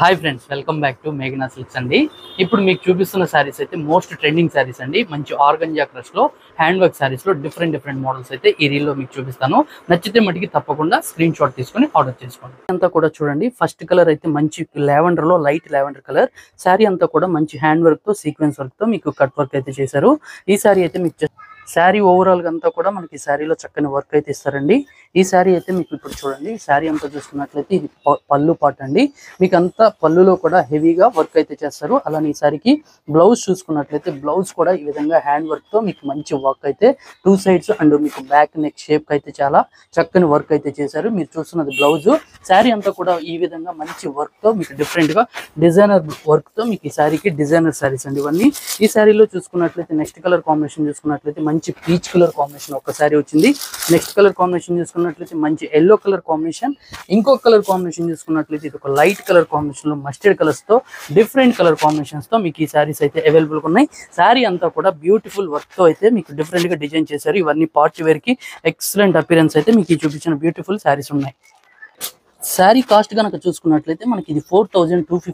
Hi friends, welcome back to మేఘనా silks అండి. ఇప్పుడు మీకు చూపిస్తున్న శారీస్ అయితే మోస్ట్ ట్రెండింగ్ శారీస్ అండి. మంచి ఆర్గంజా క్రష్ లో హ్యాండ్ వర్క్ శారీస్ లో డిఫరెంట్ మోడల్స్ అయితే ఈ రీల్ లో మీకు చూపిస్తాను. నచ్చితే మటుకి తప్పకుండా స్క్రీన్ షాట్ తీసుకొని ఆర్డర్ చేసుకోండి. అంతా కూడా చూడండి, ఫస్ట్ కలర్ అయితే మంచి లావెండర్ లో లైట్ లావెండర్ కలర్ శారీ అంతా కూడా మంచి హ్యాండ్ వర్క్ తో సీక్వెన్స్ వర్క్ తో మీకు కట్ వర్క్ అయితే చేశారు. ఈ శారీ అయితే మీకు శారీ ఓవరాల్ గా అంతా కూడా మనకి శారీలో చక్కని వర్క్ అయితే ఇస్తారండి. ఈ శారీ అయితే మీకు ఇప్పుడు చూడండి, శారీ అంతా చూసుకున్నట్లయితే ఇది పళ్ళు పార్ట్ అండి. మీకు అంతా పళ్ళులో కూడా హెవీగా వర్క్ అయితే చేస్తారు. అలానే ఈ శారీకి బ్లౌజ్ చూసుకున్నట్లయితే బ్లౌజ్ కూడా ఈ విధంగా హ్యాండ్ వర్క్ తో మీకు మంచి వర్క్ అయితే టూ సైడ్స్ అండ్ మీకు బ్యాక్ నెక్ షేప్ అయితే చాలా చక్కని వర్క్ అయితే చేశారు. మీరు చూస్తున్నది బ్లౌజ్. శారీ అంతా కూడా ఈ విధంగా మంచి వర్క్ తో మీకు డిఫరెంట్ గా డిజైనర్ వర్క్ తో మీకు ఈ శారీకి డిజైనర్ శారీస్ అండి ఇవన్నీ. ఈ శారీలో చూసుకున్నట్లయితే నెక్స్ట్ కలర్ కాంబినేషన్ చూసుకున్నట్లయితే మంచి పీచ్ కలర్ కాంబినేషన్ ఒక శారీ వచ్చింది. నెక్స్ట్ కలర్ కాంబినేషన్ చూసుకున్నట్లయితే మంచి ఎల్లో కలర్ కాంబినేషన్. ఇంకొక కలర్ కాంబినేషన్ చూసుకున్నట్లయితే ఇది ఒక లైట్ కలర్ కాంబినేషన్ లో మస్టర్డ్ కలర్స్ తో డిఫరెంట్ కలర్ కాంబినేషన్స్ తో మీకు ఈ శారీస్ అయితే అవైలబుల్ ఉన్నాయి. శారీ అంతా కూడా బ్యూటిఫుల్ వర్క్ తో అయితే మీకు డిఫరెంట్ గా డిజైన్ చేశారు. ఇవన్నీ పార్టీ వేర్ కి ఎక్సలెంట్ అపిరెన్స్ అయితే మీకు ఈ చూపించిన బ్యూటిఫుల్ శారీస్ ఉన్నాయి. శారీ కాస్ట్ కనుక చూసుకున్నట్లయితే మనకి ఇది 4250